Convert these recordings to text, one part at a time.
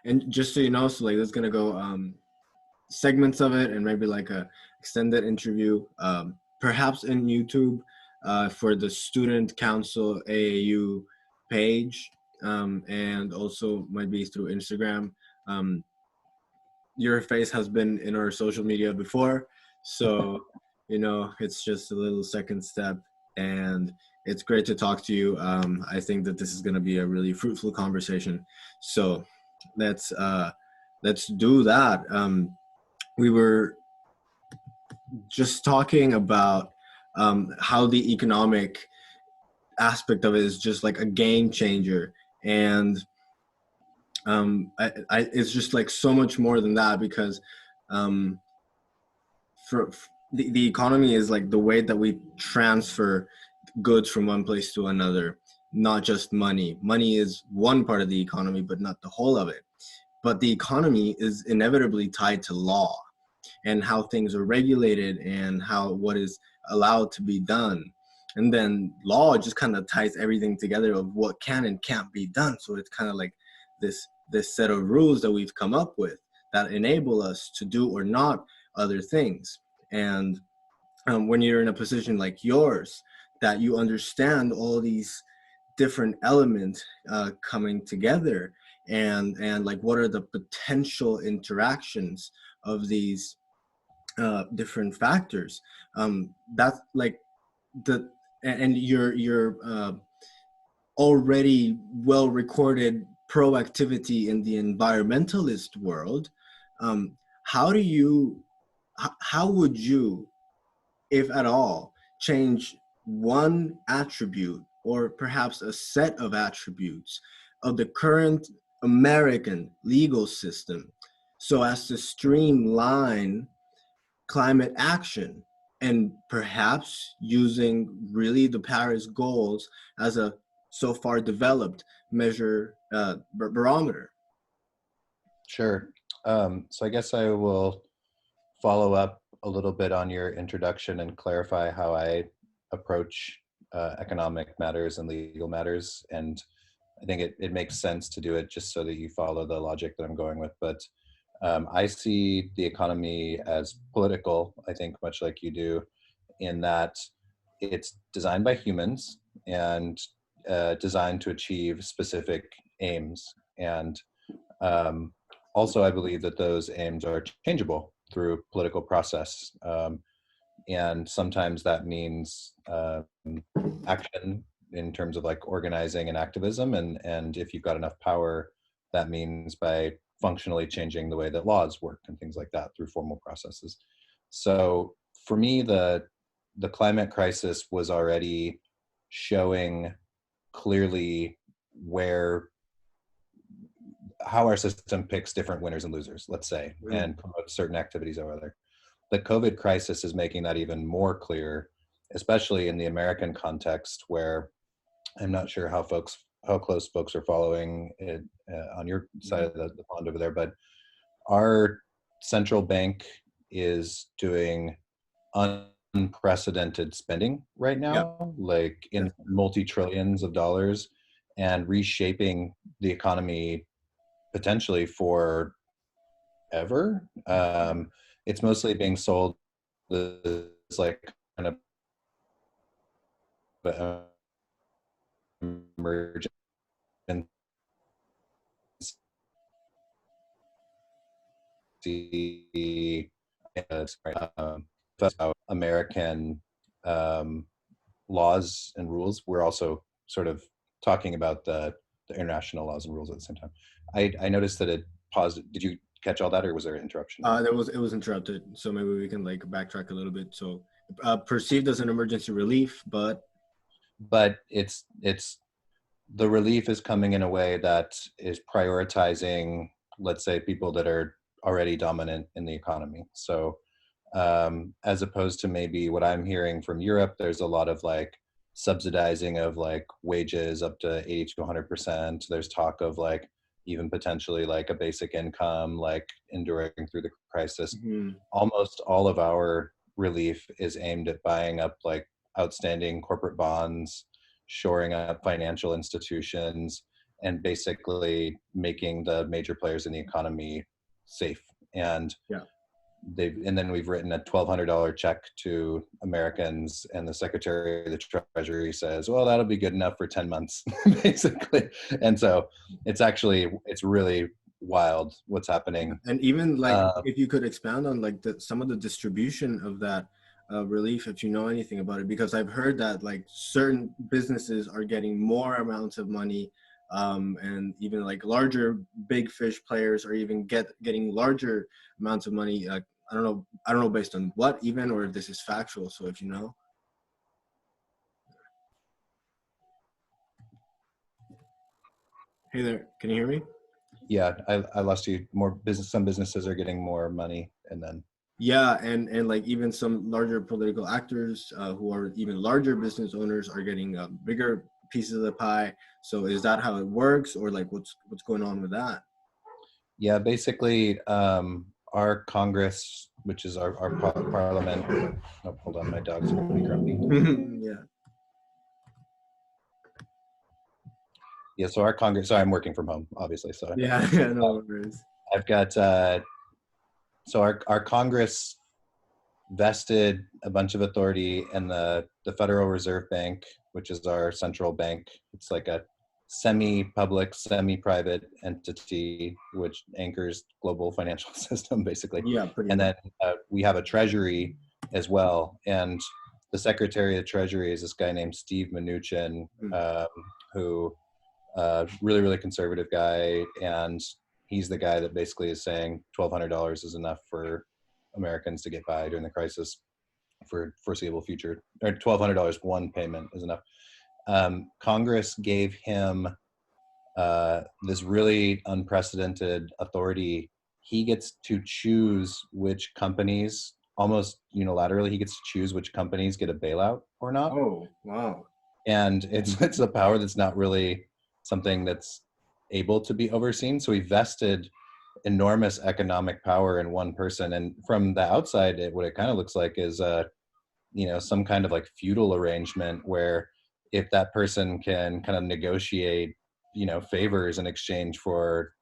And just so you know, so like there's gonna go segments of it and maybe like a extended interview, perhaps in YouTube, for the Student Council AAU page, and also might be through Instagram. Um, your face has been in our social media before, so it's just a little second step, and it's great to talk to you. I think that this is going to be a really fruitful conversation, so let's do that. We were just talking about how the economic aspect of it is just like a game changer, and it's just like so much more than that, because um, the economy is like the way that we transfer goods from one place to another, not just money. Money is one part of the economy, but not the whole of it. But the economy is inevitably tied to law and how things are regulated and what is allowed to be done. And then law just kind of ties everything together of what can and can't be done. So it's kind of like this set of rules that we've come up with that enable us to do or not other things. And when you're in a position like yours, that you understand all these different elements coming together, and like what are the potential interactions of these different factors, that's like the and your already well recorded proactivity in the environmentalist world. um, how do you how would you, if at all, change one attribute or perhaps a set of attributes of the current American legal system so as to streamline climate action, and perhaps using really the Paris goals as a so far developed measure, barometer? Sure. So I guess I will follow up a little bit on your introduction and clarify how I approach economic matters and legal matters. And I think it makes sense to do it just so that you follow the logic that I'm going with. But I see the economy as political, I think, much like you do, in that it's designed by humans and designed to achieve specific aims. And also, I believe that those aims are changeable through political process. And sometimes that means action in terms of like organizing and activism. And if you've got enough power, that means by functionally changing the way that laws work and things like that through formal processes. So for me, the climate crisis was already showing clearly how our system picks different winners and losers, let's say, and promotes certain activities over other. The COVID crisis is making that even more clear, especially in the American context, where I'm not sure how close folks are following it on your side of the pond over there, but our central bank is doing unprecedented spending right now, Yep. like in multi-trillions of dollars, and reshaping the economy potentially for ever. It's mostly being sold as like kind of emergency American laws and rules. We're also sort of talking about the international laws and rules at the same time. I noticed that it paused. Did you catch all that, or was there an interruption? It was interrupted, so maybe we can like backtrack a little bit. So, perceived as an emergency relief, but it's the relief is coming in a way that is prioritizing, let's say, people that are already dominant in the economy. So as opposed to maybe what I'm hearing from Europe, there's a lot of like subsidizing of like wages up to 80 to 100%. There's talk of like even potentially like a basic income, like enduring through the crisis. Almost all of our relief is aimed at buying up like outstanding corporate bonds, shoring up financial institutions, and basically making the major players in the economy safe. And Yeah. and then we've written a $1,200 check to Americans, and the Secretary of the Treasury says, well, that'll be good enough for 10 months, basically. And so it's really wild what's happening. And even like, if you could expand on like some of the distribution of that relief, if you know anything about it, because I've heard that like certain businesses are getting more amounts of money, and even like larger big fish players are even getting larger amounts of money. I don't know based on what even, or if this is factual. So if you know. Hey there, can you hear me? Yeah, I lost you. Some businesses are getting more money, and then Yeah, and like even some larger political actors who are even larger business owners are getting bigger pieces of the pie. So is that how it works, or like what's going on with that? yeah, basically our Congress, which is our parliament. Oh, hold on, my dog's pretty grumpy. Yeah. Yeah, so our Congress. So I'm working from home, obviously. So Yeah, no worries. I've got so our Congress vested a bunch of authority in the Federal Reserve Bank, which is our central bank. It's like a semi-public, semi-private entity which anchors global financial system, basically. Yeah, pretty And much. then we have a treasury as well. And the Secretary of the Treasury is this guy named Steve Mnuchin, who really, really conservative guy. And he's the guy that basically is saying $1,200 is enough for Americans to get by during the crisis for foreseeable future, or $1,200 one payment is enough. Congress gave him this really unprecedented authority. He gets to choose which companies, almost unilaterally, he gets to choose which companies get a bailout or not. Oh, wow. And it's a power that's not really something that's able to be overseen. So he vested enormous economic power in one person. And from the outside, what it kind of looks like is some kind of like feudal arrangement where if that person can kind of negotiate favors in exchange for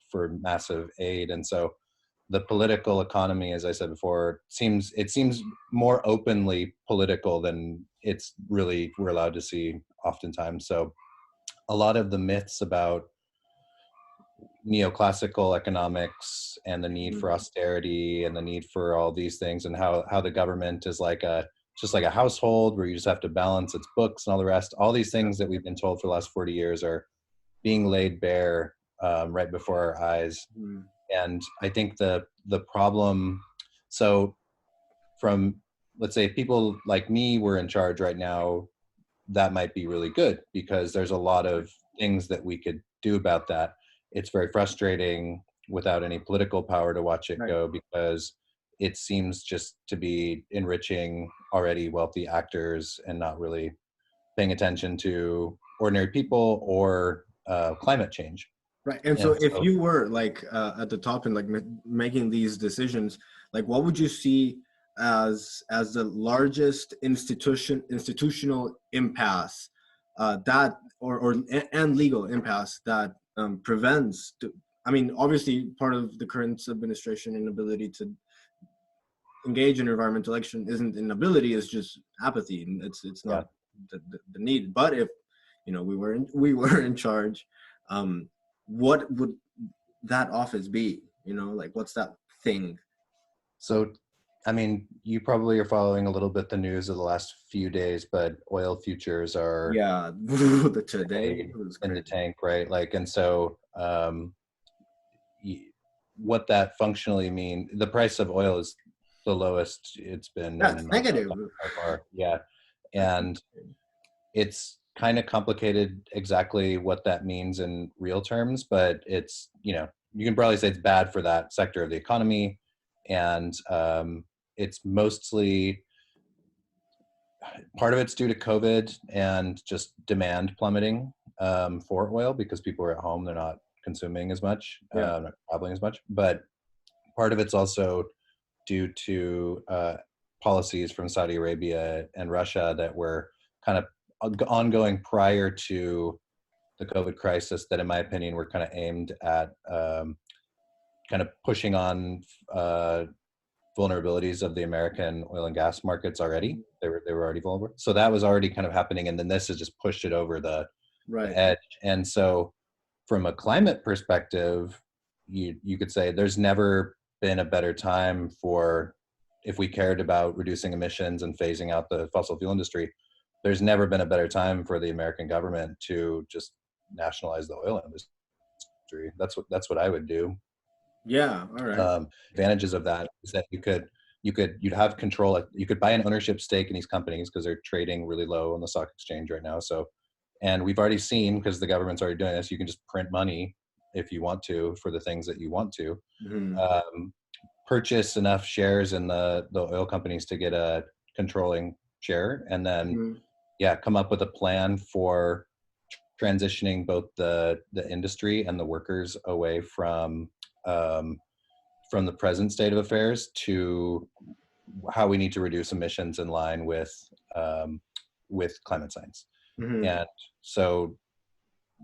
massive aid. And so the political economy, as I said before, seems more openly political than we're allowed to see oftentimes. So a lot of the myths about neoclassical economics and the need for austerity and the need for all these things, and how the government is just like a household where you just have to balance its books and all the rest. All these things that we've been told for the last 40 years are being laid bare right before our eyes. And I think the problem, so from, let's say, people like me were in charge right now, that might be really good because there's a lot of things that we could do about that. It's very frustrating without any political power to watch it go, because it seems just to be enriching already wealthy actors and not really paying attention to ordinary people or climate change. Right. And so if you were like at the top and like making these decisions, like what would you see as the largest institutional impasse that and legal impasse that prevents I mean, obviously part of the current administration inability to engage in environmental action isn't inability, it's just apathy, and it's not the need. But if we were in charge, what would that office be? Like what's that thing? So, I mean, you probably are following a little bit the news of the last few days, but oil futures are the today in the tank, right? Like, and so what that functionally mean, the price of oil is the lowest it's been. That's negative. So far. Yeah. And it's kind of complicated exactly what that means in real terms, but it's, you can probably say it's bad for that sector of the economy. And it's mostly, part of it's due to COVID and just demand plummeting for oil because people are at home, they're not consuming as much, not traveling as much. But part of it's also due to policies from Saudi Arabia and Russia that were kind of ongoing prior to the COVID crisis that, in my opinion, were kind of aimed at kind of pushing on vulnerabilities of the American oil and gas markets already. They were already vulnerable. So that was already kind of happening. And then this has just pushed it over the edge. And so from a climate perspective, you could say there's never been a better time for, if we cared about reducing emissions and phasing out the fossil fuel industry, there's never been a better time for the American government to just nationalize the oil industry. That's what I would do. Yeah. All right. Advantages of that is that you'd have control. You could buy an ownership stake in these companies because they're trading really low on the stock exchange right now. So, and we've already seen, because the government's already doing this, you can just print money if you want to for the things that you want to. Purchase enough shares in the oil companies to get a controlling share, and then come up with a plan for transitioning both the industry and the workers away from the present state of affairs to how we need to reduce emissions in line with climate science. And so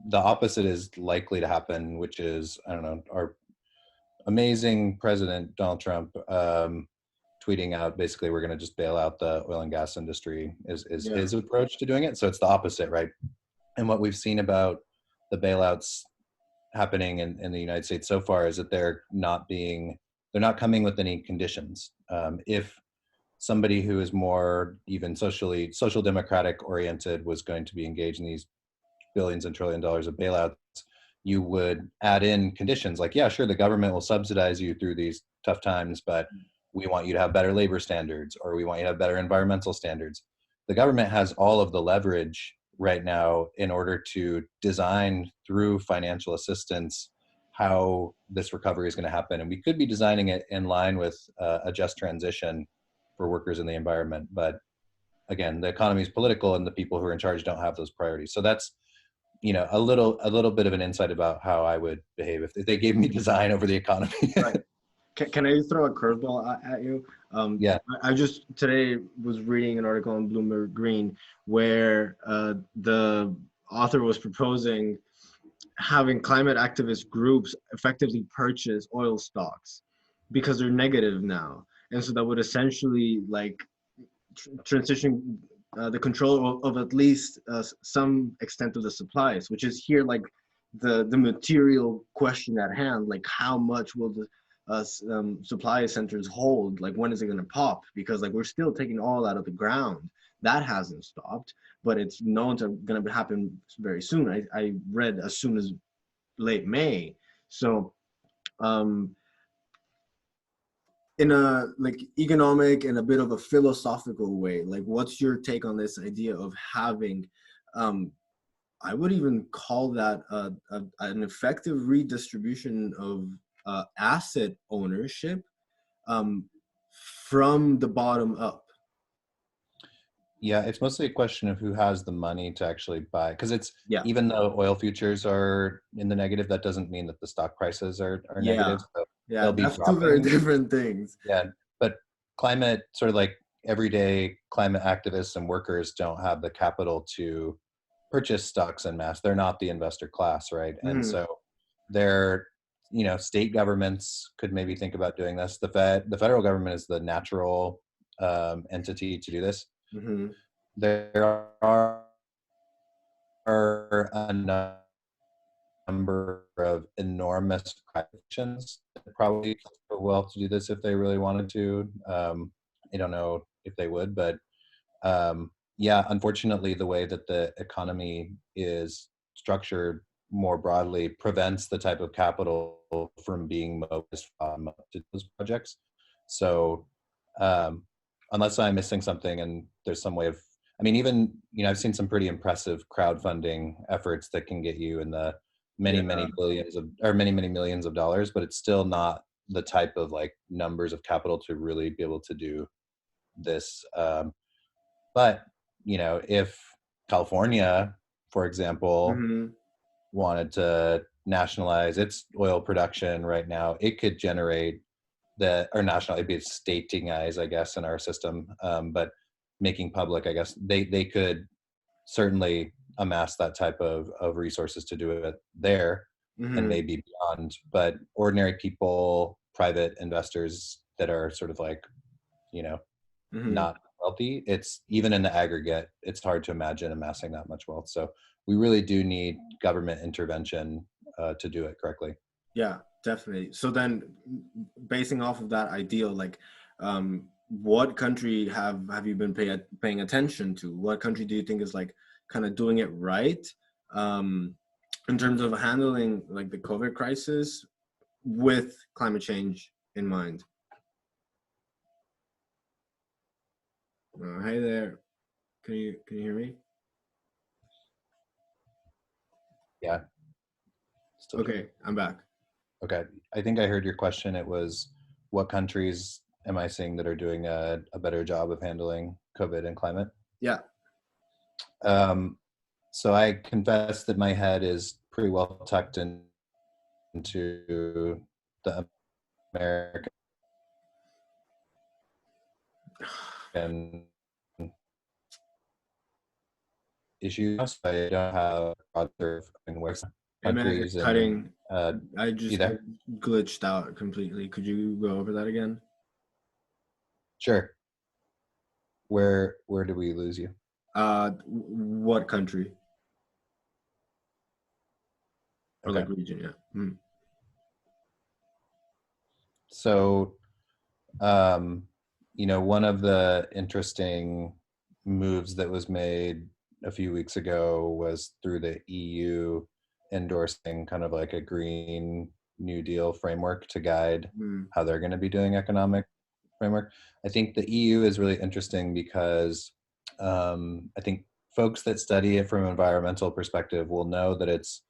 the opposite is likely to happen, which is, I don't know, our amazing president, Donald Trump, tweeting out basically we're going to just bail out the oil and gas industry is his approach to doing it. So it's the opposite, right? And what we've seen about the bailouts happening in the United States so far is that they're not coming with any conditions. If somebody who is more even social democratic oriented was going to be engaged in these billions and trillion dollars of bailouts, you would add in conditions like, yeah, sure, the government will subsidize you through these tough times, but we want you to have better labor standards, or we want you to have better environmental standards. The government has all of the leverage right now in order to design through financial assistance how this recovery is going to happen. And we could be designing it in line with a just transition for workers in the environment. But again, the economy is political and the people who are in charge don't have those priorities. So that's, a little bit of an insight about how I would behave if they gave me design over the economy. Right. Can I throw a curveball at you? Yeah. I just today was reading an article on Bloomberg Green where the author was proposing having climate activist groups effectively purchase oil stocks because they're negative now. And so that would essentially transition the control of at least some extent of the supplies, which is here the material question at hand, like how much will the supply centers hold, when is it going to pop? Because we're still taking all out of the ground. That hasn't stopped, but it's known to going to happen very soon. I read as soon as late May. So in a economic and a bit of a philosophical way, what's your take on this idea of having I would even call that an effective redistribution of asset ownership from the bottom up? Yeah, it's mostly a question of who has the money to actually buy, because even though oil futures are in the negative, that doesn't mean that the stock prices are negative. So they'll be that's dropping. Two very different things. Yeah, but climate, sort of everyday climate activists and workers don't have the capital to purchase stocks en masse. They're not the investor class, right? And so they're, state governments could maybe think about doing this. The federal government is the natural entity to do this. There are a number of enormous corporations that probably well to do this if they really wanted to. I don't know if they would, but unfortunately, the way that the economy is structured more broadly prevents the type of capital from being mobilized to those projects. So unless I'm missing something and there's some way of, even, I've seen some pretty impressive crowdfunding efforts that can get you in the many millions of dollars, but it's still not the type of numbers of capital to really be able to do this. But, if California, for example, wanted to nationalize its oil production right now, it could generate it'd be statings, I guess, in our system, but making public, I guess, they could certainly amass that type of resources to do it there and Mm-hmm. maybe beyond. But ordinary people, private investors that are sort of like, you know, Mm-hmm. not wealthy, it's even in the aggregate, it's hard to imagine amassing that much wealth. So we really do need government intervention to do it correctly. Yeah, definitely. So then, basing off of that ideal, like, what country have you been paying attention to? What country do you think is like kind of doing it right, um, in terms of handling like the COVID crisis with climate change in mind? Hey there, can you hear me? Yeah. Still. Okay, I'm back. Okay. I think I heard your question. It was, what countries am I seeing that are doing a better job of handling COVID and climate? Yeah. Um, so I confess that my head is pretty well tucked into the American issues. I don't have other Hey man, it's countries and cutting. I just either. glitched out completely. Could you go over that again? Sure. Where do we lose you? What country or Okay. like region? Yeah. Mm. So, one of the interesting moves that was made a few weeks ago was through the EU endorsing kind of like a Green New Deal framework to guide Mm. how they're going to be doing economic framework. I think the EU is really interesting because I think folks that study it from an environmental perspective will know that it's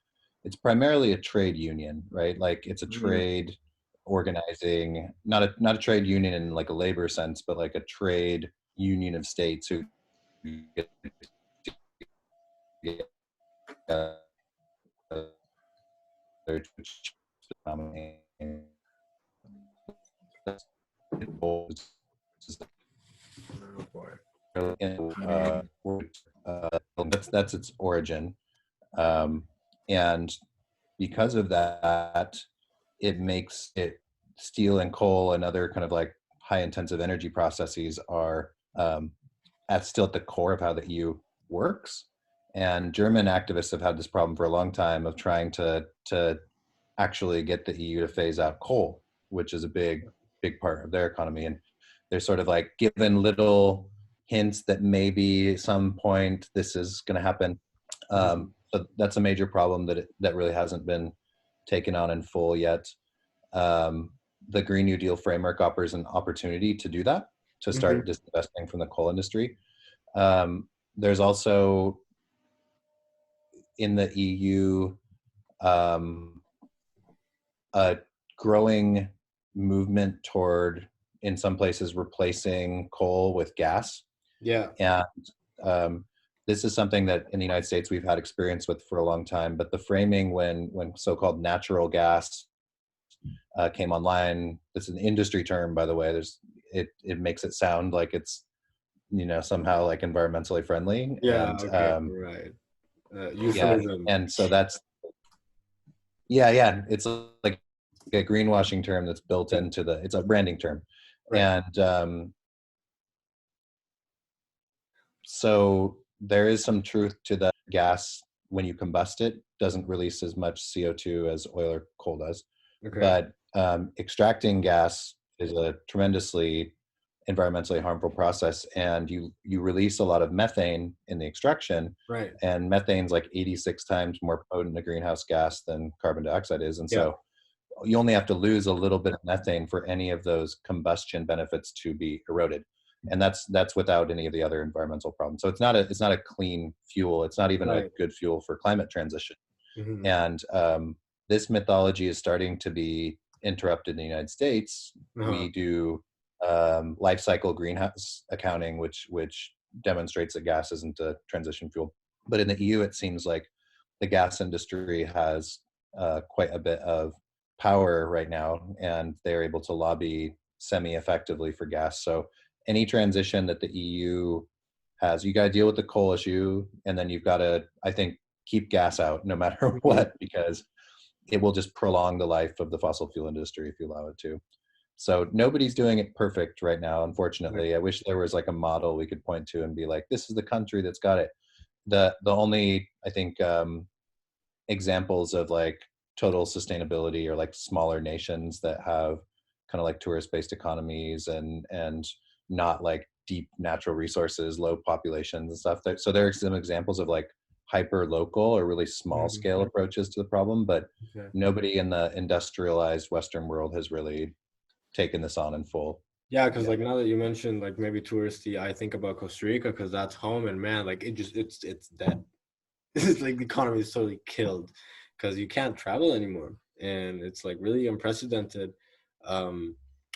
primarily a trade union, right? Like it's a Mm. trade organizing, not a trade union in like a labor sense, but like a trade union of states who get together to Oh boy. uh, that's its origin, um, and because of that, it makes it steel and coal and other kind of like high intensive energy processes are still at the core of how the EU works. And German activists have had this problem for a long time of trying to actually get the EU to phase out coal, which is a big part of their economy. And they're sort of like given little hints that maybe at some point this is going to happen. Mhm. But that's a major problem that really hasn't been taken on in full yet. Um, the Green New Deal framework offers an opportunity to do that, to Mhm. start disinvesting from the coal industry. There's also in the EU a growing movement toward, in some places, replacing coal with gas. Yeah. And um, this is something that in the United States we've had experience with for a long time. But the framing when so-called natural gas came online, it's an industry term, by the way. It makes it sound like it's somehow like environmentally friendly, Yeah. and Okay. Right. yeah, Euphemism. and so that's yeah, it's like a greenwashing term that's built Yeah. into it's a branding term, Right. and so there is some truth to that. Gas, when you combust it, doesn't release as much CO2 as oil or coal does, Okay. but extracting gas is a tremendously environmentally harmful process, and you release a lot of methane in the extraction, Right. and methane's like 86 times more potent a greenhouse gas than carbon dioxide is. And Yeah. so you only have to lose a little bit of methane for any of those combustion benefits to be eroded, and that's without any of the other environmental problems. So it's not a clean fuel. It's not even a Right. good fuel for climate transition. Mhm. And this mythology is starting to be interrupted in the United States. Uh-huh. We do life cycle greenhouse accounting, which demonstrates that gas isn't a transition fuel. But in the EU, it seems like the gas industry has quite a bit of power right now, and they're able to lobby semi-effectively for gas. So any transition that the EU has. You got to deal with the coal issue, and then you've got to, I think, keep gas out no matter what, because it will just prolong the life of the fossil fuel industry if you allow it to. So nobody's doing it perfect right now, unfortunately. I wish there was like a model we could point to and be like, this is the country that's got it. The only, I think, examples of like total sustainability are like smaller nations that have kind of like tourist-based economies and not like deep natural resources, low populations and stuff. So there are some examples of like hyper local or really small scale approaches to the problem, but nobody in the industrialized Western world has really taken this on in full. Yeah, because like now that you mentioned like maybe touristy, I think about Costa Rica because that's home, and man, like it's dead. It's like the economy is totally killed because you can't travel anymore, and it's like really unprecedented.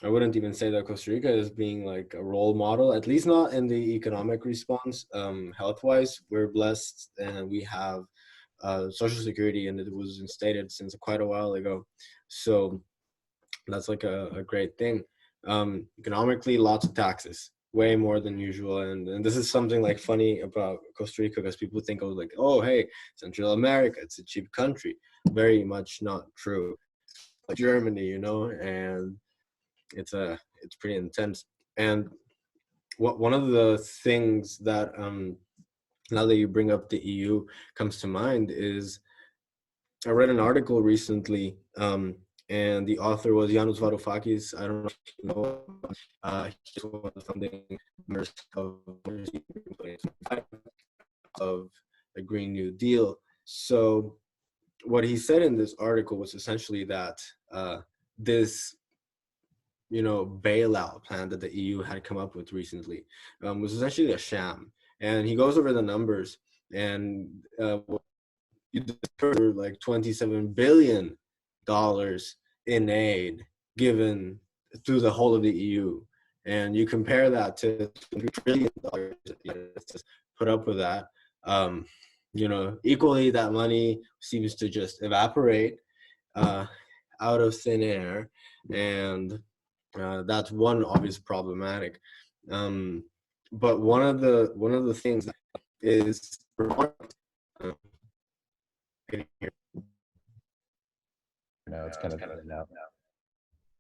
I wouldn't even say that Costa Rica is being like a role model, at least not in the economic response. Health wise, we're blessed, and we have social security, and it was instated since quite a while ago. So that's like a great thing. Economically, lots of taxes, way more than usual. And this is something like funny about Costa Rica because people think of like, oh, hey, Central America, it's a cheap country. Very much not true. Like Germany, you know, and it's pretty intense. And one of the things that now that you bring up the EU comes to mind is I read an article recently, and the author was Yanis Varoufakis. I don't know if you know. He's one of the founding members of the Green New Deal. So what he said in this article was essentially that this bailout plan that the EU had come up with recently was essentially a sham. And he goes over the numbers, and like $27 billion in aid given through the whole of the EU. And you compare that to $3 trillion just put up with that. Equally, that money seems to just evaporate out of thin air. And that's one obvious problematic. But one of the things is No, it's kind of in and out.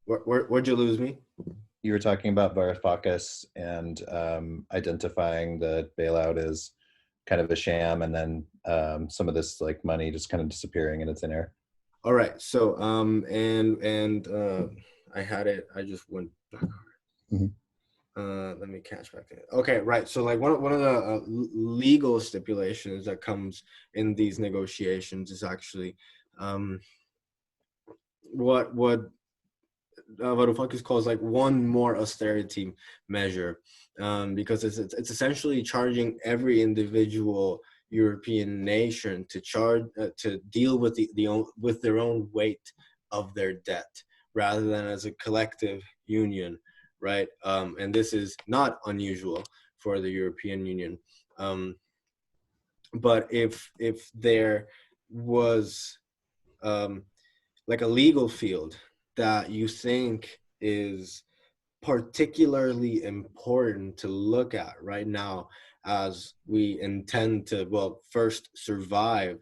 Where'd you lose me? You were talking about Varoufakis and identifying the bailout as kind of a sham, and then some of this like money just kind of disappearing into thin air. All right. So I had it. I just went back. Let me catch back to it. Okay, right. So like one of the legal stipulations that comes in these negotiations is actually what Varoufakis calls like one more austerity measure, because it's essentially charging every individual European nation to deal with with their own weight of their debt rather than as a collective union, right? And this is not unusual for the European Union. But if there was like a legal field that you think is particularly important to look at right now as we intend to, well, first survive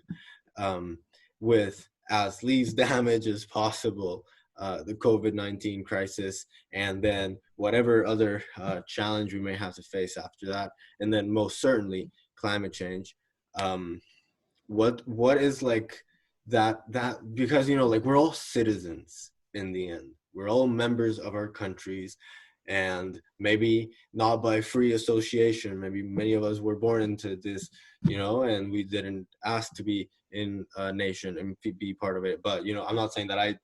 with as least damage as possible the COVID-19 crisis, and then whatever other challenge we may have to face after that, and then most certainly climate change. What is like that because like we're all citizens in the end. We're all members of our countries, and maybe not by free association. Maybe many of us were born into this, and we didn't ask to be in a nation and be part of it. But I'm not saying that I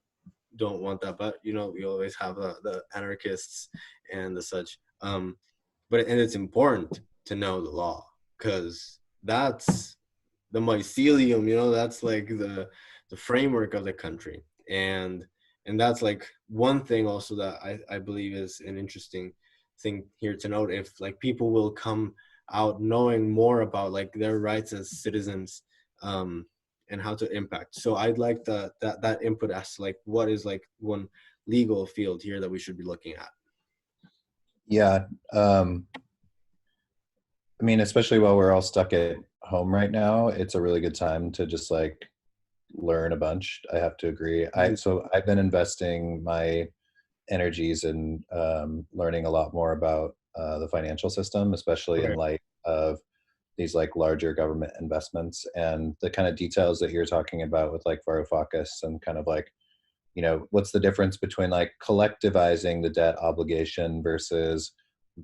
don't want that, but we always have the anarchists and the such. But it's important to know the law, because that's the mycelium, that's like the framework of the country. And that's like one thing also that I believe is an interesting thing here to note. If like people will come out knowing more about like their rights as citizens, and how to impact. So I'd like that input as to like what is like one legal field here that we should be looking at. Yeah. I mean, especially while we're all stuck at home right now, it's a really good time to just like learn a bunch. I have to agree. So I've been investing my energies in learning a lot more about the financial system, especially in Okay. light of these like larger government investments and the kind of details that you're talking about with like Varoufakis and kind of like, you know, what's the difference between like collectivizing the debt obligation versus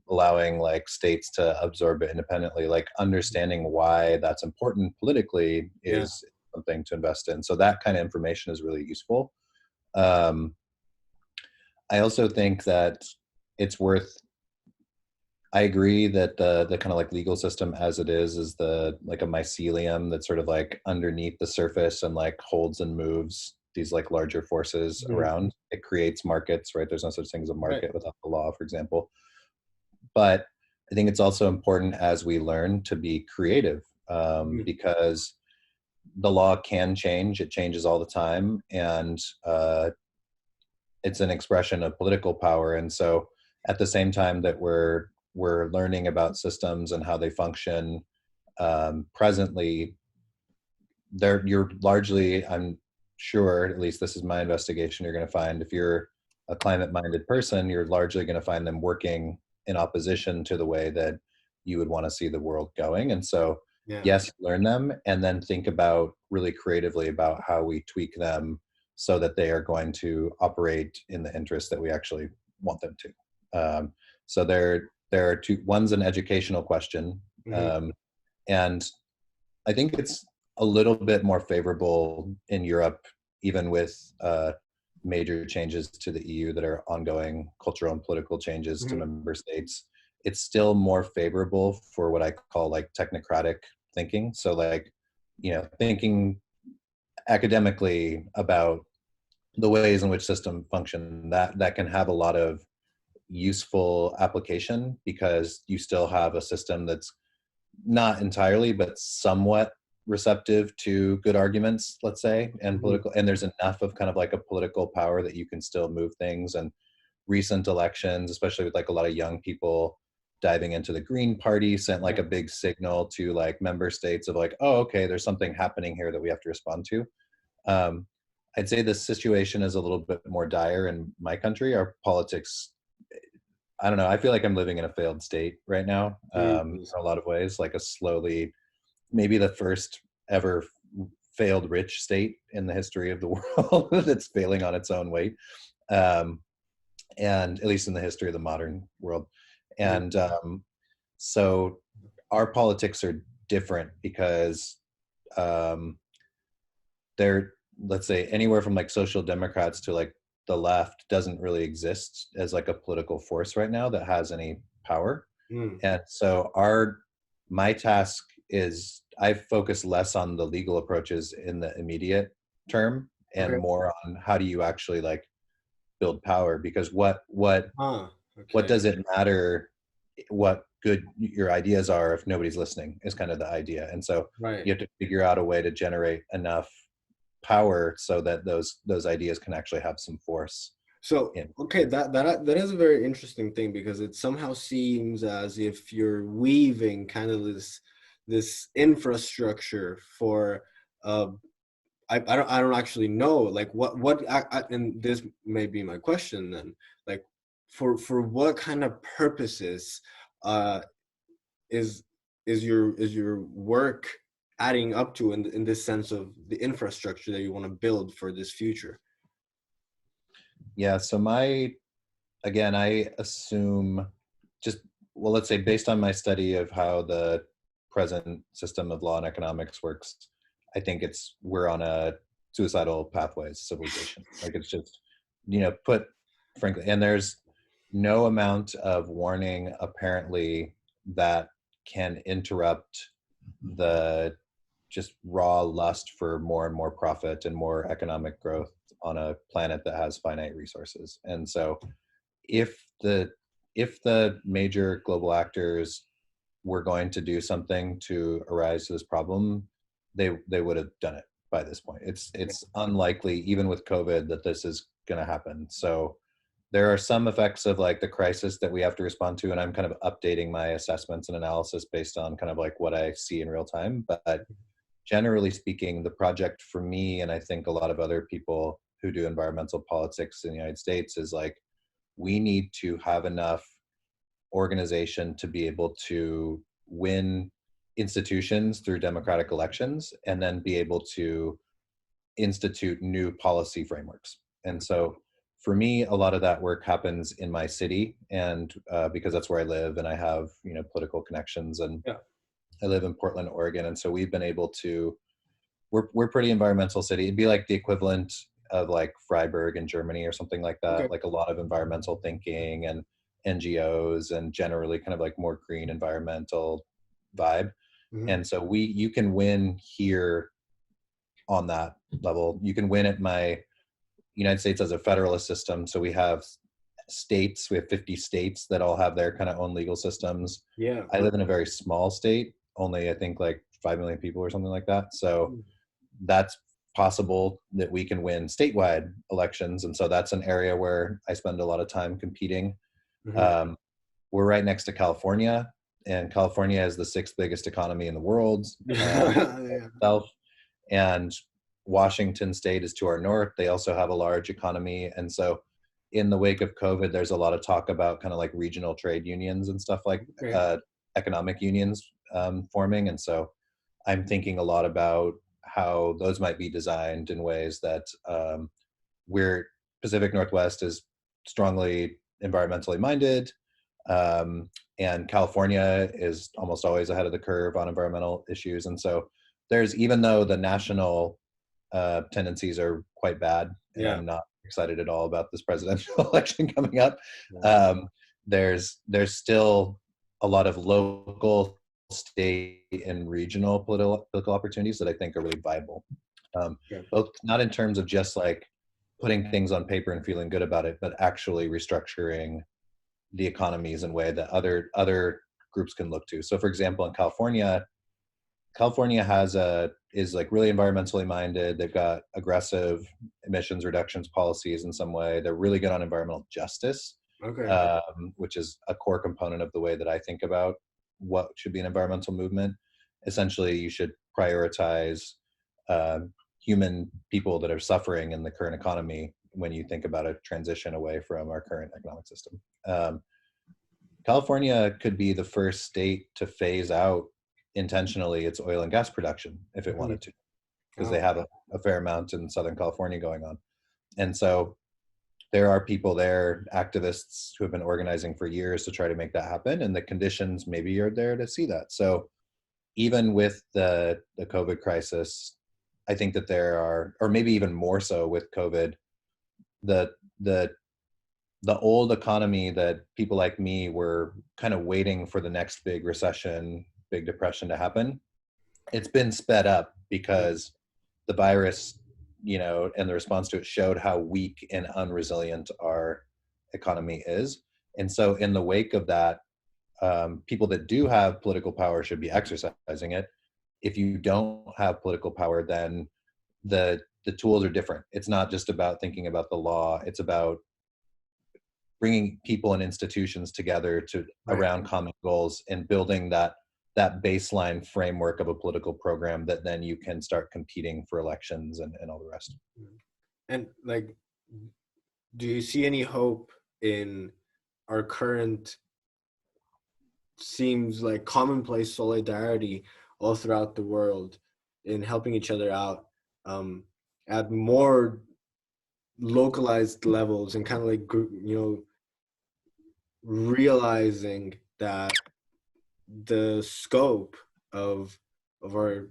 allowing like states to absorb it independently, like understanding why that's important politically Yeah. is something to invest in. So that kind of information is really useful. um, I also think that it's worth, I agree that the kind of like legal system as it is the like a mycelium that's sort of like underneath the surface and like holds and moves these like larger forces Mhm. around. It creates markets, right? There's no such thing as a Right. market without the law, for example. But I think it's also important as we learn to be creative, Mhm. because the law can change. It changes all the time, and it's an expression of political power. And so at the same time that we're learning about systems and how they function, presently there you're largely, I'm sure, at least this is my investigation, you're going to find if you're a climate minded person, you're largely going to find them working in opposition to the way that you would want to see the world going. And so Yeah. yes, learn them and then think about really creatively about how we tweak them so that they are going to operate in the interest that we actually want them to. So there are two. One's an educational question, Mhm. um, and I think it's a little bit more favorable in Europe, even with major changes to the EU that are ongoing, cultural and political changes to Mhm. member states. It's still more favorable for what I call like technocratic thinking. So like, you know, thinking academically about the ways in which system function, that can have a lot of useful application because you still have a system that's not entirely, but somewhat receptive to good arguments, let's say, and Mhm. political. And there's enough of kind of like a political power that you can still move things. And recent elections, especially with like a lot of young people diving into the Green Party, sent like Yeah. a big signal to like member states of like, oh, okay, there's something happening here that we have to respond to. Um, I'd say the situation is a little bit more dire in my country. Our politics, I don't know. I feel like I'm living in a failed state right now, Jesus. in a lot of ways, like a slowly, maybe the first ever failed rich state in the history of the world that's failing on its own weight, um, and at least in the history of the modern world. Mhm. And so our politics are different because um, they're, let's say, anywhere from like social democrats to like the left doesn't really exist as like a political force right now that has any power. Mm. And so my task is I focus less on the legal approaches in the immediate term and Okay. more on how do you actually like build power, because what Okay. does it matter what good your ideas are if nobody's listening is kind of the idea. And so Right. you have to figure out a way to generate enough power so that those ideas can actually have some force So, in. okay, that is a very interesting thing because it somehow seems as if you're weaving kind of this infrastructure for uh I don't actually know like and this may be my question then, like for what kind of purposes uh is is your work adding up to in this sense of the infrastructure that you want to build for this future? Yeah, so I assume just, well, let's say based on my study of how the present system of law and economics works, I think we're on a suicidal pathway as civilization. Like it's just, put frankly, and there's no amount of warning apparently that can interrupt the just raw lust for more and more profit and more economic growth on a planet that has finite resources. And so if the major global actors were going to do something to arise to this problem, they would have done it by this point. It's unlikely, even with COVID, that this is going to happen. So there are some effects of like the crisis that we have to respond to, and I'm kind of updating my assessments and analysis based on kind of like what I see in real time. But generally speaking, the project for me, and I think a lot of other people who do environmental politics in the United States, is like, we need to have enough organization to be able to win institutions through democratic elections, and then be able to institute new policy frameworks. And so for me, a lot of that work happens in my city, and because that's where I live and I have, you know, political connections, and Yeah. I live in Portland, Oregon. And so we've been able to, we're pretty environmental city. It'd be like the equivalent of like Freiburg in Germany or something like that. Okay. Like a lot of environmental thinking and NGOs, and generally kind of like more green environmental vibe. And so you can win here on that level. You can win at my United States as a federalist system. So we have states, we have 50 states that all have their kind of own legal systems. Yeah. I live in a very small state, only I think like 5 million people or something like that. So that's possible that we can win statewide elections. And so that's an area where I spend a lot of time competing. We're right next to California, and California is the 6th biggest economy in the world itself. And Washington State is to our north. They also have a large economy. And so in the wake of COVID, there's a lot of talk about kind of like regional trade unions and stuff like economic unions forming. And so I'm thinking a lot about how those might be designed in ways that we're Pacific Northwest is strongly environmentally minded. And California is almost always ahead of the curve on environmental issues. And so there's, even though the national tendencies are quite bad, and I'm not excited at all about this presidential election coming up, there's still a lot of local, state, and regional political opportunities that I think are really viable. Both not in terms of just like putting things on paper and feeling good about it, but actually restructuring the economies in a way that other groups can look to. So for example, in California is like really environmentally minded. They've got aggressive emissions reductions policies in some way. They're really good on environmental justice, which is a core component of the way that I think about what should be an environmental movement. Essentially, you should prioritize human people that are suffering in the current economy when you think about a transition away from our current economic system. California could be the first state to phase out intentionally its oil and gas production if it wanted to, because they have a fair amount in Southern California going on. And so there are people there, activists who have been organizing for years to try to make that happen, and the conditions maybe are there to see that. So even with the COVID crisis, I think that there are, or maybe even more so with COVID, the old economy that people like me were kind of waiting for the next big recession, big depression to happen, it's been sped up because the virus, you know, and the response to it showed how weak and unresilient our economy is. And so in the wake of that, people that do have political power should be exercising it. If you don't have political power, then the tools are different. It's not just about thinking about the law. It's about bringing people and institutions together to around common goals and building that baseline framework of a political program that then you can start competing for elections and all the rest. And like, do you see any hope in our current, seems like commonplace solidarity all throughout the world in helping each other out at more localized levels, and kind of like, you know, realizing that the scope of our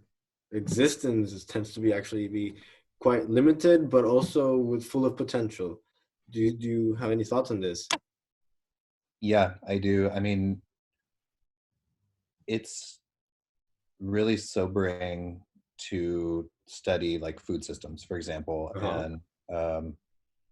existence tends to be actually be quite limited, but also with full of potential? Do you have any thoughts on this? Yeah, I do. I mean, it's really sobering to study like food systems, for example. And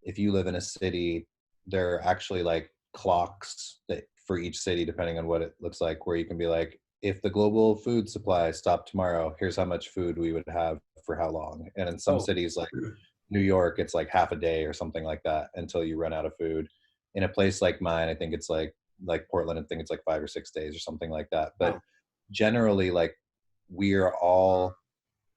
if you live in a city, there are actually like clocks that for each city, depending on what it looks like, where you can be like, if the global food supply stopped tomorrow, here's how much food we would have for how long. And in some cities like New York, it's like half a day or something like that until you run out of food. In a place like mine, I think it's like Portland, I think it's like 5 or 6 days or something like that. But Wow. generally, like, we are all,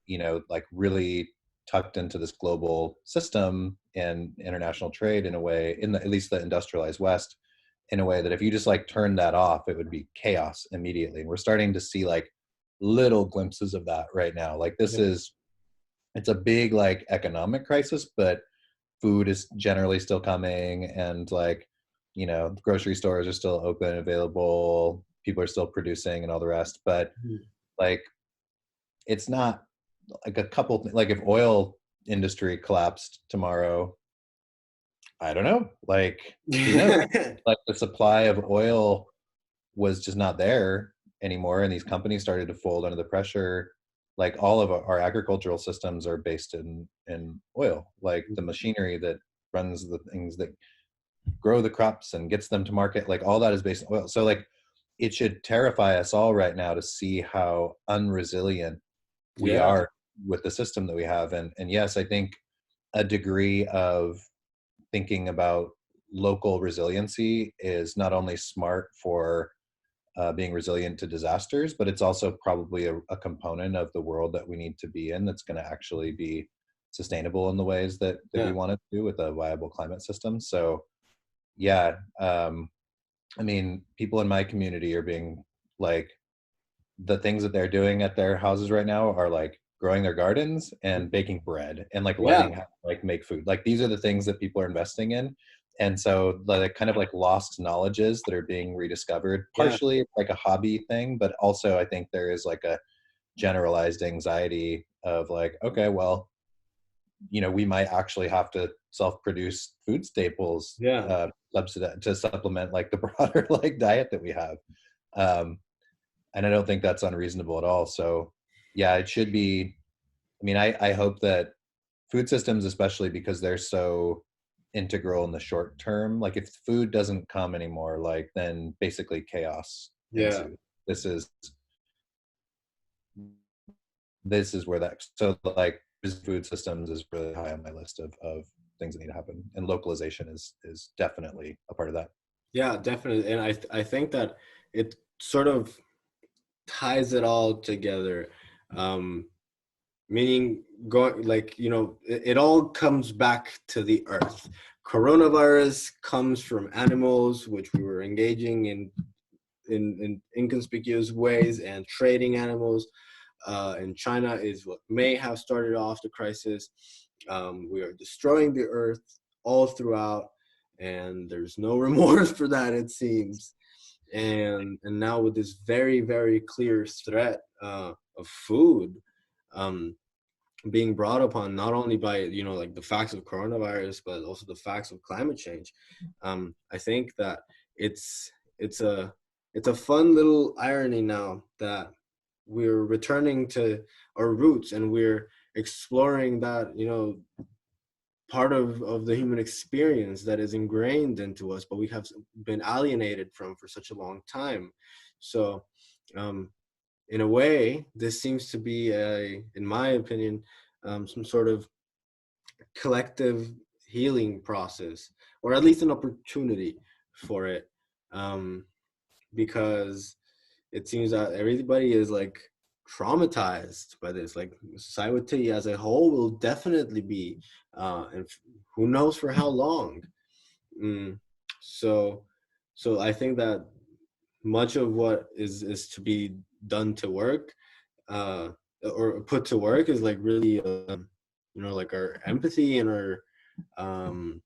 you know, like really tucked into this global system and international trade in a way, in the, at least the industrialized West, in a way that if you just like turn that off, it would be chaos immediately. And we're starting to see like little glimpses of that right now. Like this Yeah. is, it's a big like economic crisis, but food is generally still coming, and like, you know, grocery stores are still open, available, people are still producing and all the rest. But Mhm. like, it's not like a couple, like if oil industry collapsed tomorrow, I don't know, like, who knows? Like the supply of oil was just not there anymore, and these companies started to fold under the pressure. Like all of our agricultural systems are based in oil. Like the machinery that runs the things that grow the crops and gets them to market, like all that is based on oil. So like it should terrify us all right now to see how unresilient we Yeah. are with the system that we have. And yes, I think a degree of thinking about local resiliency is not only smart for being resilient to disasters, but it's also probably a component of the world that we need to be in that's going to actually be sustainable in the ways that we Yeah. want to do with a viable climate system. So yeah, I mean, people in my community are being like, the things that they're doing at their houses right now are like growing their gardens and baking bread and like Yeah. learning how to like make food. Like these are the things that people are investing in. And so the kind of like lost knowledges that are being rediscovered, Yeah. partially like a hobby thing, but also I think there is like a generalized anxiety of like, okay, well, you know, we might actually have to self-produce food staples Yeah. to supplement like the broader like diet that we have. Um, and I don't think that's unreasonable at all. So yeah, it should be, I mean, I hope that food systems, especially because they're so integral in the short term, like if food doesn't come anymore, like then basically chaos Yeah. ensues. This is where that, so like food systems is really high on my list of things that need to happen, and localization is definitely a part of that. Yeah, definitely. And I think that it sort of ties it all together. Um, Meaning going like, you know, it all comes back to the earth. Coronavirus comes from animals, which we were engaging in inconspicuous ways and trading animals. And China is what may have started off the crisis. We are destroying the earth all throughout, and there's no remorse for that, it seems. And now with this very, very clear threat of food, um, being brought upon not only by, you know, like the facts of coronavirus, but also the facts of climate change. I think that it's it's a it's a fun little irony now that we're returning to our roots and we're exploring that, you know, part of the human experience that is ingrained into us, but we have been alienated from for such a long time. So um, in a way, this seems to be in my opinion, some sort of collective healing process, or at least an opportunity for it, um, because it seems that everybody is like traumatized by this. Like society as a whole will definitely be, and who knows for how long. Mm. So, so I think that much of what is to be done to work, uh, or put to work, is like really, you know, like our empathy and our, um,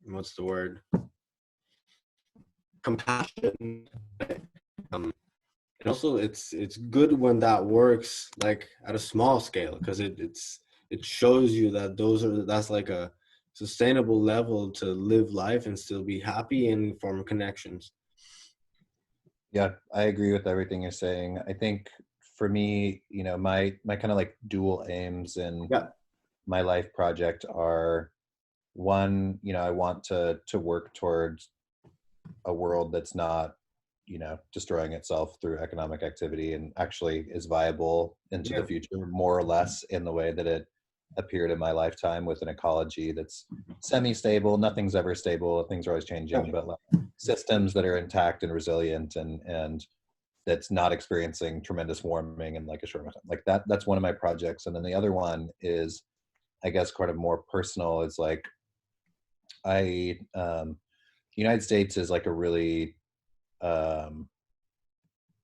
what's the word? Compassion. Um, and also, it's good when that works like at a small scale, because it shows you that that's like a sustainable level to live life and still be happy and form connections. Yeah, I agree with everything you're saying. I think for me, you know, my kind of like dual aims in Yeah. my life project are, one, you know, I want to work towards a world that's not, you know, destroying itself through economic activity, and actually is viable into the Yeah. future more or less in the way that it a period of my lifetime with an ecology that's semi-stable. Nothing's ever stable. Things are always changing, but like systems that are intact and resilient and that's not experiencing tremendous warming in like a short amount of time. Like that's one of my projects. And then the other one is, I guess, kind of more personal. Is like United States is like a really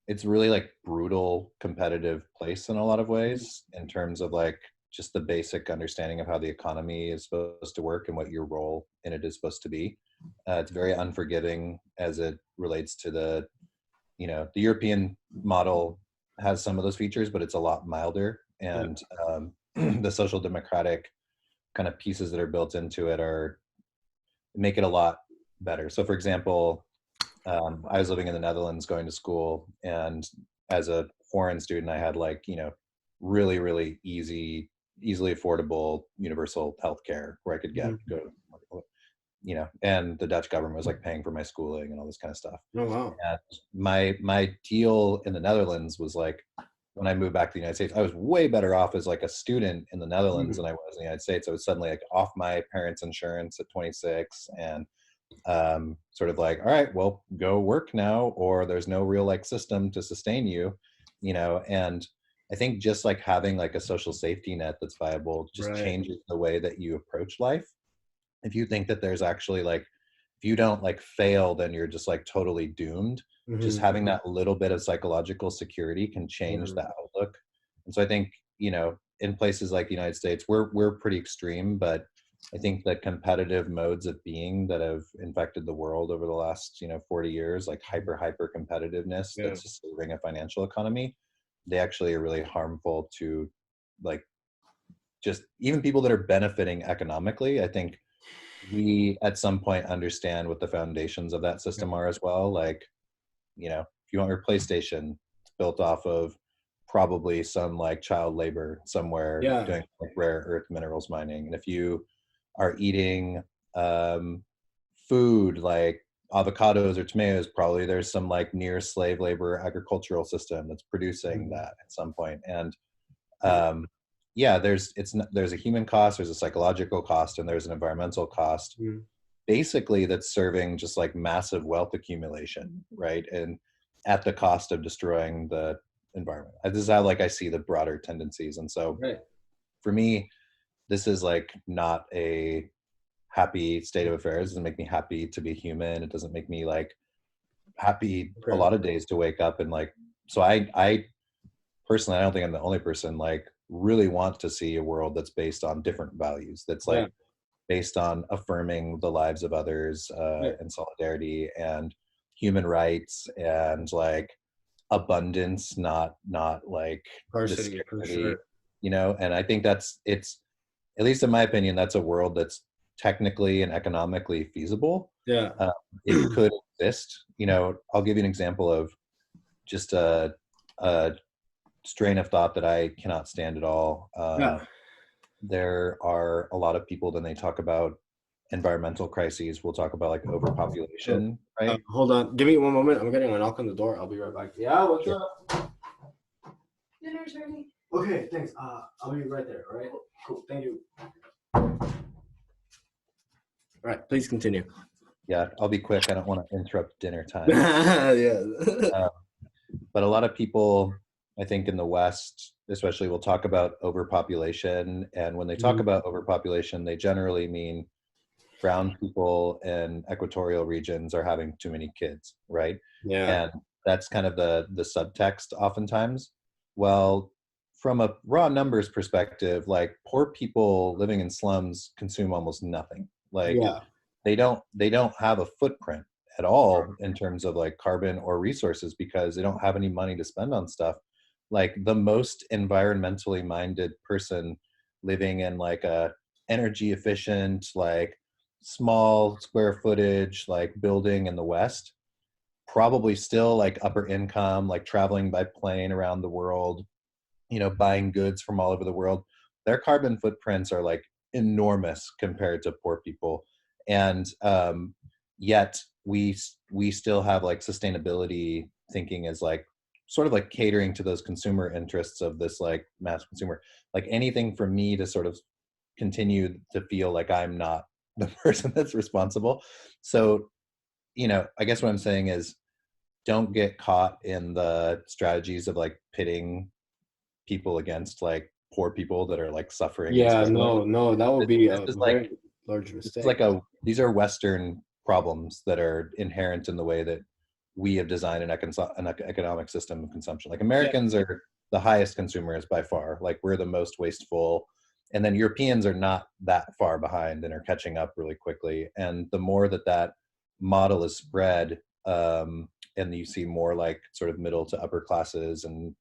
it's really like brutal competitive place in a lot of ways in terms of like just the basic understanding of how the economy is supposed to work and what your role in it is supposed to be. It's very unforgiving as it relates to the European model has some of those features, but it's a lot milder. And the social democratic kind of pieces that are built into it make it a lot better. So for example, I was living in the Netherlands going to school, and as a foreign student, I had like, really, really easily affordable universal healthcare where I could and the Dutch government was like paying for my schooling and all this kind of stuff. Oh, wow. And my deal in the Netherlands was like, when I moved back to the United States, I was way better off as like a student in the Netherlands than I was in the United States. I was suddenly like off my parents' insurance at 26 and sort of like, all right, well, go work now, or there's no real like system to sustain you, and I think just like having like a social safety net that's viable just changes the way that you approach life. If you think that there's actually like, if you don't like fail, then you're just like totally doomed. Just having that little bit of psychological security can change the outlook. And so I think, in places like the United States, we're pretty extreme, but I think the competitive modes of being that have infected the world over the last, 40 years, like hyper competitiveness that's just serving a financial economy, they actually are really harmful to like just even people that are benefiting economically. I think we at some point understand what the foundations of that system are as well. Like, if you want your PlayStation, it's built off of probably some like child labor somewhere doing like rare earth minerals mining. And if you are eating food like avocados or tomatoes, probably there's some like near slave labor agricultural system that's producing that at some point. And there's a human cost, there's a psychological cost, and there's an environmental cost basically that's serving just like massive wealth accumulation, right? And at the cost of destroying the environment. This is how like I see the broader tendencies. And so for me, this is like not a happy state of affairs. It doesn't make me happy to be human. It doesn't make me like happy a lot of days to wake up and like, so I personally, I don't think I'm the only person, like really want to see a world that's based on different values. That's like based on affirming the lives of others and solidarity and human rights and like abundance, not like Varsity, for sure. And I think it's, at least in my opinion, that's a world that's technically and economically feasible. It could exist. I'll give you an example of just a strain of thought that I cannot stand at all. There are a lot of people, then they talk about environmental crises. We'll talk about like overpopulation, right? Hold on. Give me one moment. I'm getting a knock on the door. I'll be right back. Yeah, what's up? Dinner's ready. Okay, thanks. I'll be right there, all right? Cool, thank you. All right, please continue. Yeah, I'll be quick. I don't want to interrupt dinner time. But a lot of people, I think in the West, especially, will talk about overpopulation. And when they talk about overpopulation, they generally mean brown people in equatorial regions are having too many kids, right? And that's kind of the subtext oftentimes. Well, from a raw numbers perspective, like poor people living in slums consume almost nothing. Like they don't have a footprint at all in terms of like carbon or resources because they don't have any money to spend on stuff. Like the most environmentally minded person living in like a energy efficient, like small square footage, like building in the West, probably still like upper income, like traveling by plane around the world, buying goods from all over the world. Their carbon footprints are like enormous compared to poor people. And yet we still have like sustainability thinking as like sort of like catering to those consumer interests of this like mass consumer. Like anything for me to sort of continue to feel like I'm not the person that's responsible. So, I guess what I'm saying is, don't get caught in the strategies of like pitting people against like poor people that are like suffering and Yeah, struggling. no, that would be This a is like, very large this is mistake. like these are Western problems that are inherent in the way that we have designed an economic system of consumption. Like Yeah, Americans are the highest consumers by far. Like we're the most wasteful. And then Europeans are not that far behind and are catching up really quickly. And the more that model is spread, and you see more like sort of middle to upper classes and,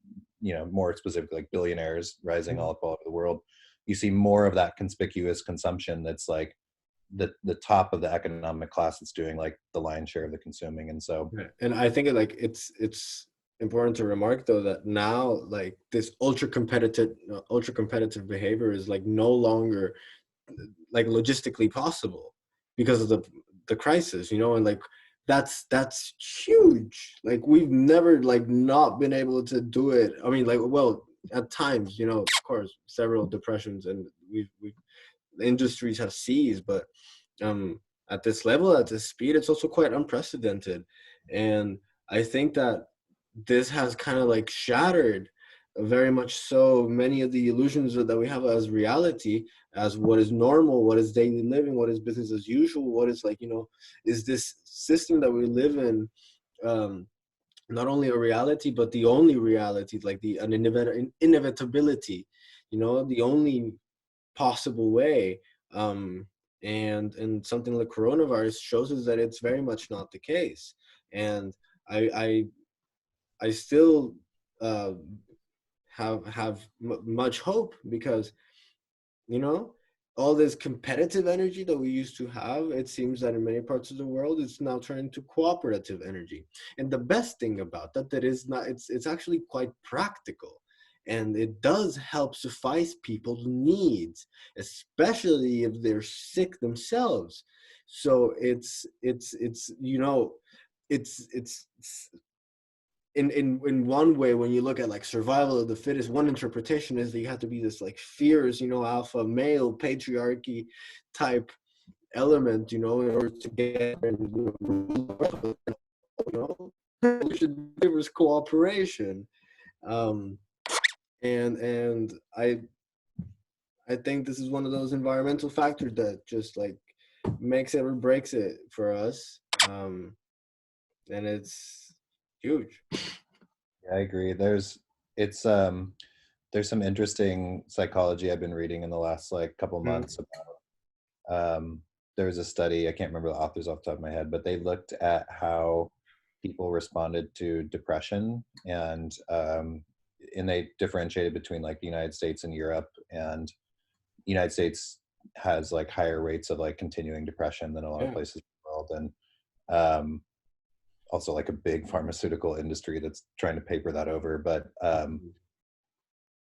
more specifically like billionaires rising all over the world, you see more of that conspicuous consumption that's like the top of the economic class that's doing like the lion's share of the consuming. And so and I think it's important to remark though that now like this ultra competitive behavior is like no longer like logistically possible because of the crisis, and like that's huge. Like we've never like not been able to do it. I mean, like, well, at times, of course, several depressions, and we've industries have seized, but at this level, at this speed, it's also quite unprecedented. And I think that this has kind of like shattered very much so many of the illusions that we have as reality, as what is normal, what is daily living, what is business as usual, what is like, is this system that we live in not only a reality, but the only reality, like an inevitability, the only possible way. And something like coronavirus shows us that it's very much not the case. And I still uh, have much hope because all this competitive energy that we used to have, it seems that in many parts of the world it's now turning to cooperative energy. And the best thing about that is not, it's actually quite practical, and it does help suffice people's needs, especially if they're sick themselves. So it's in one way, when you look at like survival of the fittest, one interpretation is that you have to be this like fierce, alpha male patriarchy type element, in order to get there was cooperation. And I think this is one of those environmental factors that just like makes it or breaks it for us. And it's huge. yeah, I agree. It's there's some interesting psychology I've been reading in the last like couple months. There was a study, I can't remember the authors off the top of my head, but they looked at how people responded to depression, and they differentiated between like the United States and Europe. And the United States has like higher rates of like continuing depression than a lot of places in the world. And also like a big pharmaceutical industry that's trying to paper that over. But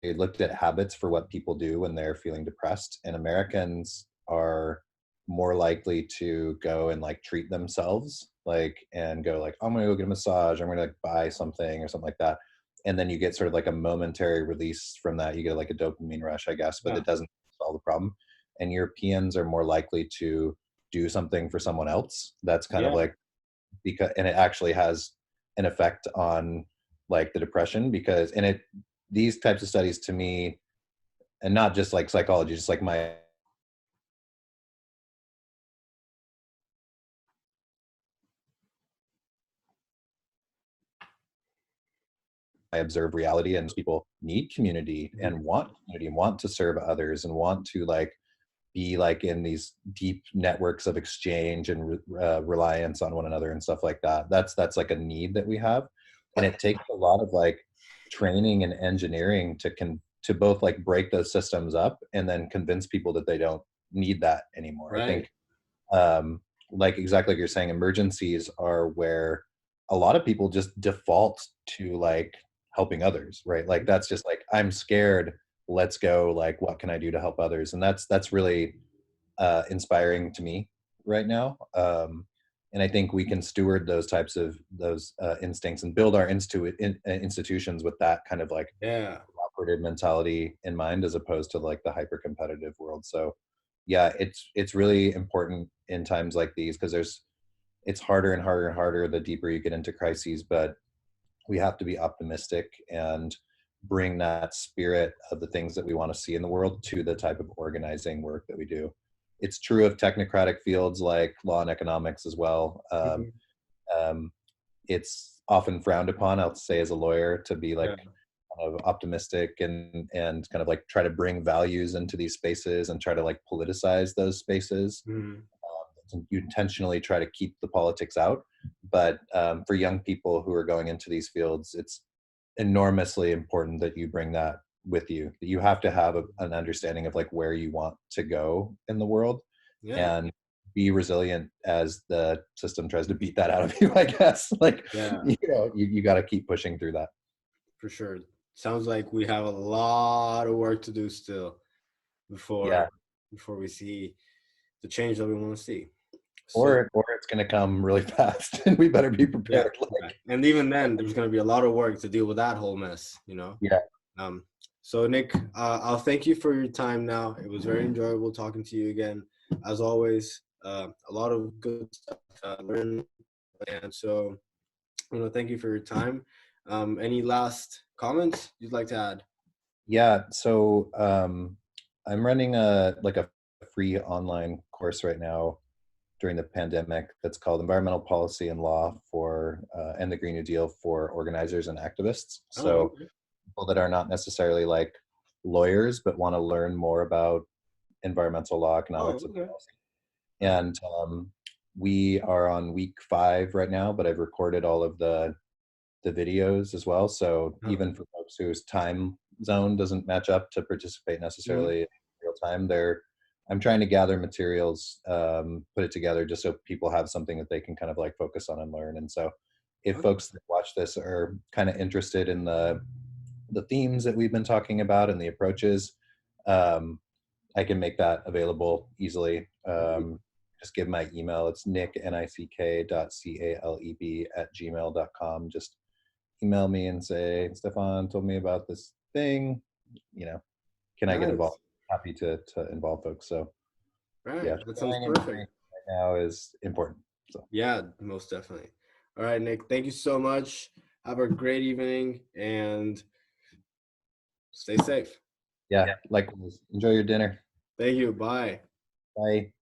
they looked at habits for what people do when they're feeling depressed, and Americans are more likely to go and like treat themselves, like, and go like, I'm gonna go get a massage, I'm gonna like buy something or something like that. And then you get sort of like a momentary release from that. You get like a dopamine rush, I guess, but it doesn't solve the problem. And Europeans are more likely to do something for someone else. That's kind of like, because, and it actually has an effect on like the depression, because, and it, these types of studies to me, and not just like psychology, just like I observe reality, and people need community and want to serve others and want to like be like in these deep networks of exchange and reliance on one another and stuff like that. That's like a need that we have. And it takes a lot of like training and engineering to both like break those systems up and then convince people that they don't need that anymore. Right. I think like exactly like you're saying, emergencies are where a lot of people just default to like helping others, right? Like that's just like, I'm scared, let's go, like what can I do to help others? And that's really inspiring to me right now. And I think we can steward those types of instincts and build our institutions with that kind of like cooperative mentality in mind, as opposed to like the hyper competitive world. So yeah, it's really important in times like these, because it's harder and harder and harder the deeper you get into crises, but we have to be optimistic and bring that spirit of the things that we want to see in the world to the type of organizing work that we do. It's true of technocratic fields like law and economics as well. Mhm. It's often frowned upon, I'll say, as a lawyer, to be like Yeah. kind of optimistic and kind of like try to bring values into these spaces and try to like politicize those spaces. Mhm. You intentionally try to keep the politics out, but for young people who are going into these fields, it's enormously important that you bring that with you, that you have to have an understanding of like where you want to go in the world, Yeah. and be resilient as the system tries to beat that out of you, I guess. Like, Yeah. you got to keep pushing through that. For sure. Sounds like we have a lot of work to do still Yeah. before we see the change that we want to see. So Or it's going to come really fast, and we better be yeah, prepared. yeah. And even then, there's going to be a lot of work to deal with that whole mess, you know. Yeah. So Nick, I'll thank you for your time now. It was very enjoyable talking to you again. As always, a lot of good stuff to learn. And so, thank you for your time. Any last comments you'd like to add? Yeah. So I'm running a free online course right now during the pandemic that's called Environmental Policy and Law for and the Green New Deal for Organizers and Activists. Oh, So people that are not necessarily like lawyers but want to learn more about environmental law, economics, and okay. policy. And we are on week 5 right now, but I've recorded all of the videos as well. So even for folks whose time zone doesn't match up to participate necessarily in real time, I'm trying to gather materials, put it together just so people have something that they can kind of like focus on and learn. And so if folks that watch this are kind of interested in the themes that we've been talking about and the approaches, I can make that available easily. Just give my email. It's nick.caleb@gmail.com. Just email me and say, Stefan told me about this thing, can I get Nice. involved? Happy to involve folks. So Right. yeah, That sounds sharing and learning perfect. right now is important. So Yeah, most definitely. All right, Nick, thank you so much. Have a great evening and stay safe. yeah, likewise. Enjoy your dinner. Thank you. Bye. Bye.